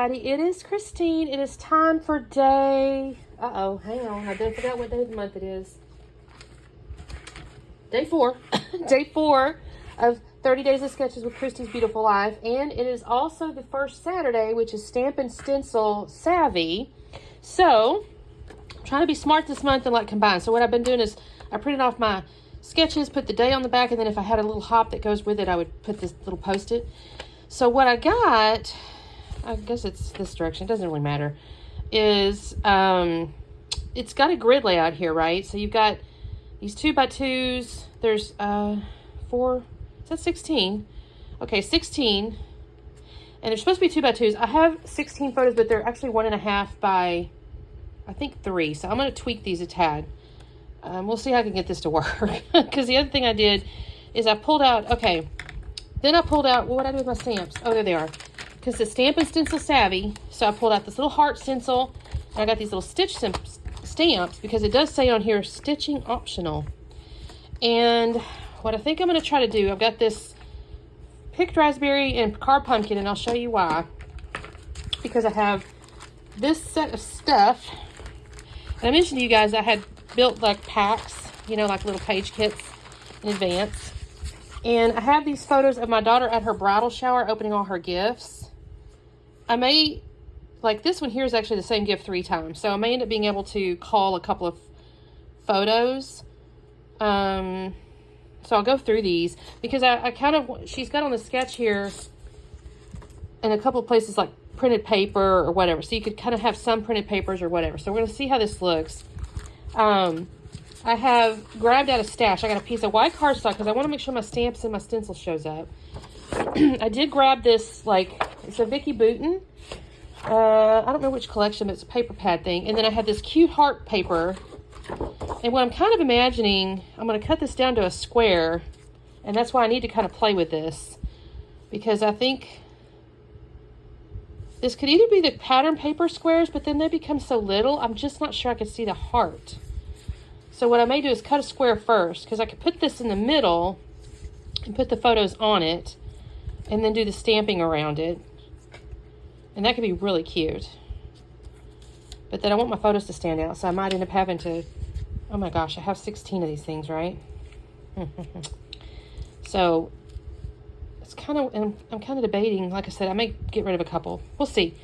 everybody. It is Christine. It is time for day... Uh-oh, hang on. I done forgot what day of the month it is. Day 4. Day 4 of 30 Days of Sketches with Christy's Beautiful Life. And it is also the first Saturday, which is Stamp and Stencil Savvy. So, I'm trying to be smart this month and like combine. So what I've been doing is I printed off my sketches, put the day on the back, and then if I had a little hop that goes with it, I would put this little post-it. So what I got, I guess it's this direction, it doesn't really matter, is it's got a grid layout here, right? So you've got these 2x2s, there's 4, is that 16? Okay, 16, and they're supposed to be 2x2s. I have 16 photos, but they're actually 1.5 by, I think, 3. So I'm going to tweak these a tad. We'll see how I can get this to work. Because the other thing I did is I pulled out, okay, then I pulled out, well, what did I do with my stamps? Oh, there they are. Because it's Stamp and Stencil Savvy, so I pulled out this little heart stencil, and I got these little stitch stamps, because it does say on here, stitching optional. And what I think I'm going to try to do, I've got this picked raspberry and pecan pumpkin, and I'll show you why. Because I have this set of stuff, and I mentioned to you guys I had built like packs, you know, like little page kits in advance. And I have these photos of my daughter at her bridal shower opening all her gifts. I may, like this one here is actually the same gift 3 times. So I may end up being able to call a couple of photos. So I'll go through these because I kind of, she's got on the sketch here in a couple of places like printed paper or whatever. So you could kind of have some printed papers or whatever. So we're going to see how this looks. I have grabbed out a stash. I got a piece of white cardstock because I want to make sure my stamps and my stencil shows up. I did grab this, like, it's a Vicky Bouton. I don't know which collection, but it's a paper pad thing. And then I had this cute heart paper. And what I'm kind of imagining, I'm going to cut this down to a square. And that's why I need to kind of play with this. Because I think this could either be the pattern paper squares, but then they become so little, I'm just not sure I could see the heart. So what I may do is cut a square first, because I could put this in the middle and put the photos on it, and then do the stamping around it. And that could be really cute. But then I want my photos to stand out, so I might end up having to, oh my gosh, I have 16 of these things, right? So it's kind of, and I'm kind of debating, like I said, I may get rid of a couple. We'll see.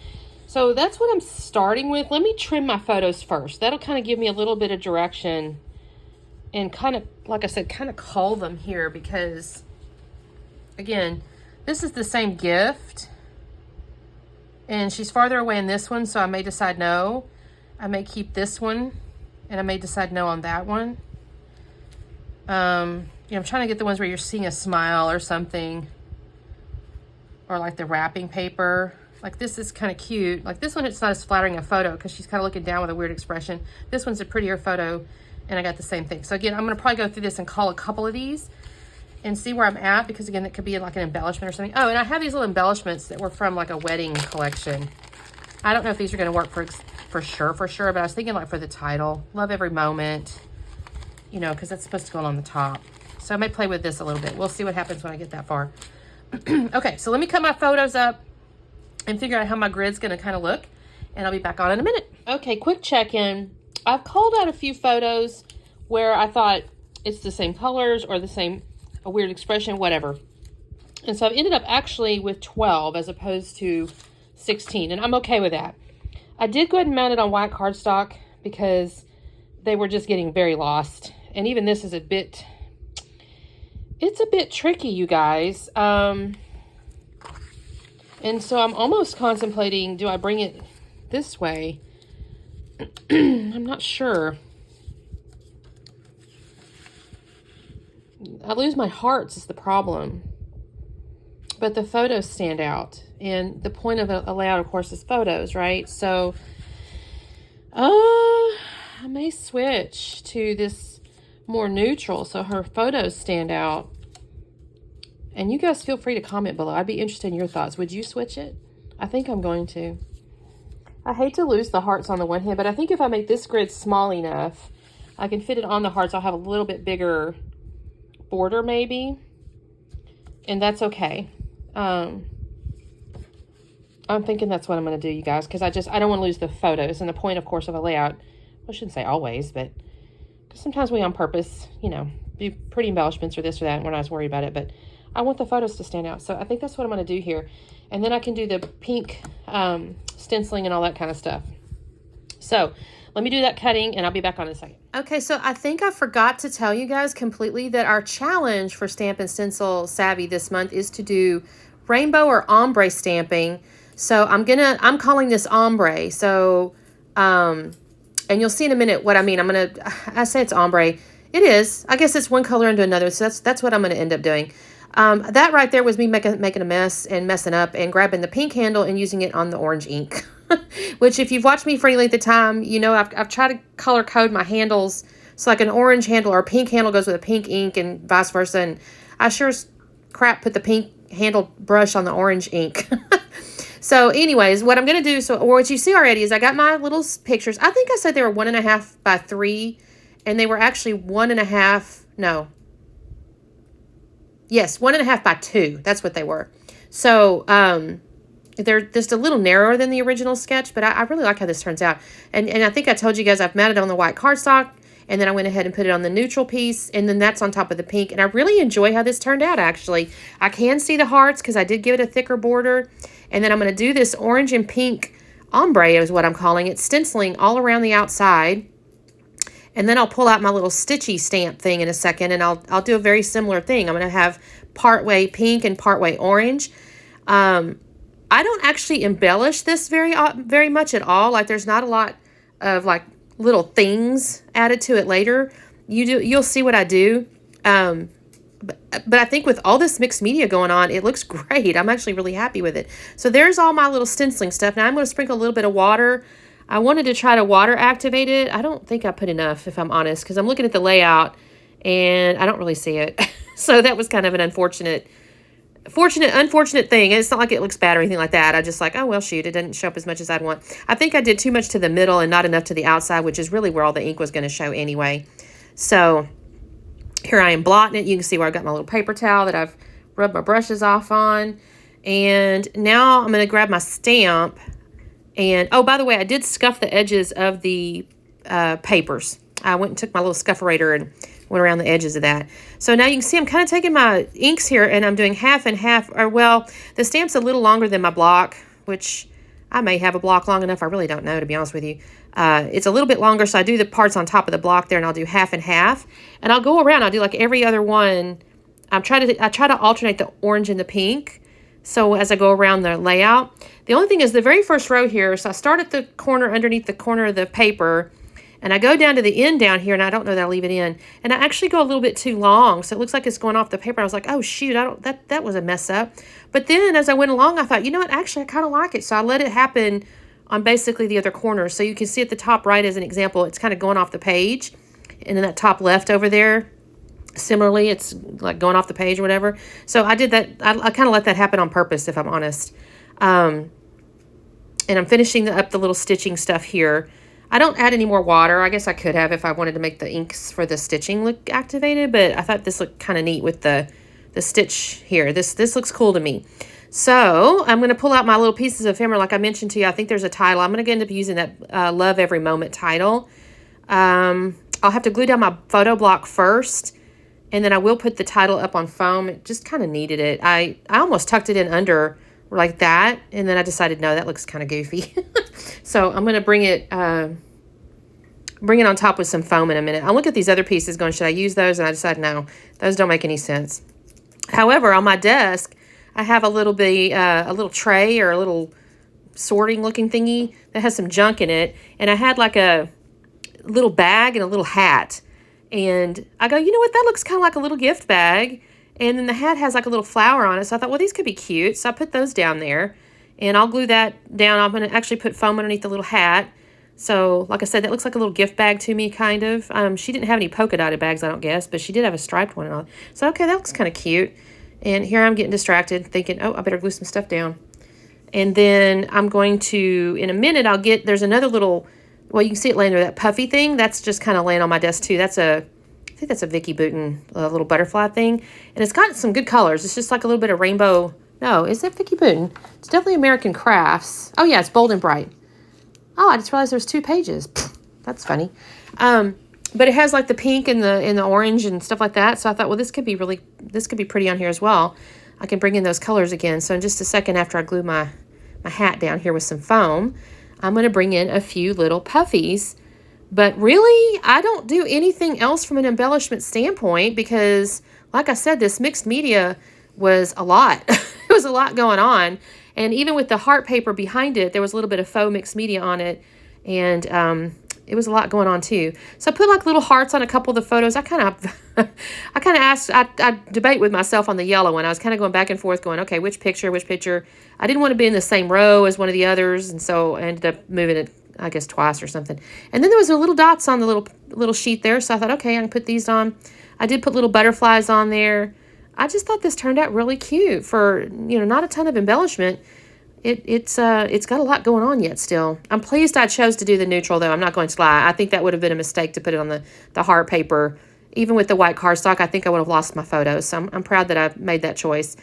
So that's what I'm starting with. Let me trim my photos first. That'll kind of give me a little bit of direction and kind of, like I said, kind of call them here because, again, this is the same gift. And she's farther away in this one, so I may decide no. I may keep this one, and I may decide no on that one. You know, I'm trying to get the ones where you're seeing a smile or something. Or like the wrapping paper. Like this is kind of cute. Like this one, it's not as flattering a photo because she's kind of looking down with a weird expression. This one's a prettier photo, and I got the same thing. So again, I'm going to probably go through this and call a couple of these and see where I'm at, because again, that could be like an embellishment or something. Oh, and I have these little embellishments that were from like a wedding collection. I don't know if these are going to work for sure, but I was thinking like for the title, Love Every Moment, you know, because that's supposed to go on the top. So I may play with this a little bit. We'll see what happens when I get that far. Okay, so let me cut my photos up and figure out how my grid's going to kind of look, and I'll be back on in a minute. Okay, quick check-in. I've called out a few photos where I thought it's the same colors or the same, a weird expression, whatever. And so I've ended up actually with 12 as opposed to 16, and I'm okay with that. I did go ahead and mount it on white cardstock because they were just getting very lost. And even this is a bit, it's a bit tricky, you guys. And so I'm almost contemplating, do I bring it this way? I'm not sure. I lose my hearts is the problem. But the photos stand out. And the point of a layout, of course, is photos, right? So, I may switch to this more neutral so her photos stand out. And you guys feel free to comment below. I'd be interested in your thoughts. Would you switch it? I think I'm going to. I hate to lose the hearts on the one hand, but I think if I make this grid small enough, I can fit it on the hearts. I'll have a little bit bigger border maybe. And that's okay. I'm thinking that's what I'm going to do, you guys, because I don't want to lose the photos. And the point, of course, of a layout, well, I shouldn't say always, but because sometimes we on purpose, you know, do pretty embellishments or this or that, and we're not as worried about it, but I want the photos to stand out. So I think that's what I'm going to do here. And then I can do the pink stenciling and all that kind of stuff. So let me do that cutting, and I'll be back on in a second. Okay, so I think I forgot to tell you guys completely that our challenge for Stamp and Stencil Savvy this month is to do rainbow or ombre stamping. So I'm calling this ombre. So, and you'll see in a minute what I mean. I say it's ombre. It is. I guess it's one color into another. So that's what I'm going to end up doing. That right there was me making a mess and messing up and grabbing the pink handle and using it on the orange ink. Which if you've watched me for any length of time, you know I've tried to color code my handles. So like an orange handle or a pink handle goes with a pink ink and vice versa. And I sure as crap put the pink handle brush on the orange ink. So anyways, what I'm going to do, or what you see already is I got my little pictures. I think I said they were 1.5 by 3, and they were actually 1.5, no. Yes, 1.5 by 2. That's what they were. So they're just a little narrower than the original sketch, but I really like how this turns out. And I think I told you guys I've matted on the white cardstock, and then I went ahead and put it on the neutral piece, and then that's on top of the pink. And I really enjoy how this turned out, actually. I can see the hearts because I did give it a thicker border. And then I'm going to do this orange and pink ombre is what I'm calling it, stenciling all around the outside. And then I'll pull out my little stitchy stamp thing in a second, and I'll do a very similar thing. I'm going to have partway pink and partway orange. I don't actually embellish this very much at all. Like there's not a lot of like little things added to it later. You'll see what I do. But I think with all this mixed media going on, it looks great. I'm actually really happy with it. So there's all my little stenciling stuff. Now I'm going to sprinkle a little bit of water. I wanted to try to water activate it. I don't think I put enough, if I'm honest, because I'm looking at the layout and I don't really see it. So that was kind of an unfortunate thing. It's not like it looks bad or anything like that. I just like, oh, well, shoot, it didn't show up as much as I'd want. I think I did too much to the middle and not enough to the outside, which is really where all the ink was going to show anyway. So here I am blotting it. You can see where I've got my little paper towel that I've rubbed my brushes off on. And now I'm going to grab my stamp. And, oh, by the way, I did scuff the edges of the papers. I went and took my little scufferator and went around the edges of that. So now you can see I'm kind of taking my inks here and I'm doing half and half. Or, well, the stamp's a little longer than my block, which I may have a block long enough. I really don't know, to be honest with you. It's a little bit longer, so I do the parts on top of the block there, and I'll do half and half. And I'll go around. I'll do like every other one. I try to alternate the orange and the pink. So as I go around the layout, the only thing is the very first row here. So I start at the corner underneath the corner of the paper, and I go down to the end down here, and I don't know that I'll leave it in. And I actually go a little bit too long, so it looks like it's going off the paper. I was like, oh shoot, that was a mess up. But then as I went along, I thought, you know what? Actually, I kind of like it. So I let it happen on basically the other corner. So you can see at the top right as an example, it's kind of going off the page. And then that top left over there, similarly, it's like going off the page or whatever. So I did that. I kind of let that happen on purpose, if I'm honest. And I'm finishing up the little stitching stuff here. I don't add any more water. I guess I could have if I wanted to make the inks for the stitching look activated, but I thought this looked kind of neat with the stitch here. This looks cool to me. So I'm going to pull out my little pieces of ephemera. Like I mentioned to you, I think there's a title. I'm going to end up using that Love Every Moment title. I'll have to glue down my photo block first, and then I will put the title up on foam. It just kind of needed it. I almost tucked it in under like that, and then I decided, no, that looks kind of goofy. So I'm going to bring it on top with some foam in a minute. I'll look at these other pieces going, should I use those? And I decided, no, those don't make any sense. However, on my desk, I have a little tray or a little sorting looking thingy that has some junk in it. And I had like a little bag and a little hat. And I go, you know what? That looks kind of like a little gift bag. And then the hat has like a little flower on it. So I thought, well, these could be cute. So I put those down there. And I'll glue that down. I'm going to actually put foam underneath the little hat. So, like I said, that looks like a little gift bag to me, kind of. She didn't have any polka dotted bags, I don't guess. But she did have a striped one. And all. So, okay, that looks kind of cute. And here I'm getting distracted, thinking, oh, I better glue some stuff down. And then I'm going to, in a minute, there's another little, well, you can see it laying there, that puffy thing. That's just kind of laying on my desk, too. I think that's a Vicky Bouton little butterfly thing. And it's got some good colors. It's just like a little bit of rainbow No, is that Vicki Booten? It's definitely American Crafts. Oh, yeah, it's Bold and Bright. Oh, I just realized there's 2 pages. Pfft, that's funny. But it has like the pink and the orange and stuff like that. So I thought, well, this could be pretty on here as well. I can bring in those colors again. So in just a second, after I glue my hat down here with some foam, I'm going to bring in a few little puffies. But really, I don't do anything else from an embellishment standpoint because, like I said, this mixed media was a lot. It was a lot going on. And even with the heart paper behind it, there was a little bit of faux mixed media on it. And it was a lot going on too. So I put like little hearts on a couple of the photos. I kind of asked, I debate with myself on the yellow one. I was kind of going back and forth going, okay, which picture? I didn't want to be in the same row as one of the others. And so I ended up moving it, I guess, twice or something. And then there was a little dots on the little sheet there. So I thought, okay, I can put these on. I did put little butterflies on there. I just thought this turned out really cute for, not a ton of embellishment. It's got a lot going on yet still. I'm pleased I chose to do the neutral, though. I'm not going to lie. I think that would have been a mistake to put it on the heart paper. Even with the white cardstock, I think I would have lost my photos. So I'm proud that I made that choice.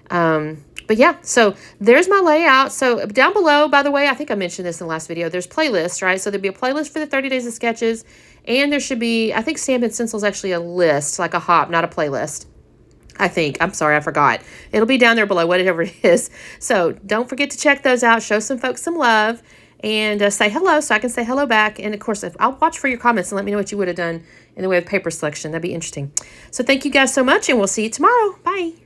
But yeah, so there's my layout. So down below, by the way, I think I mentioned this in the last video, there's playlists, right? So there'll be a playlist for the 30 days of sketches. And there should be, I think Stampin' Stencil is actually a list, like a hop, not a playlist. I think. I'm sorry, I forgot. It'll be down there below, whatever it is. So don't forget to check those out. Show some folks some love. And say hello so I can say hello back. And, of course, I'll watch for your comments and let me know what you would have done in the way of paper selection. That'd be interesting. So thank you guys so much, and we'll see you tomorrow. Bye.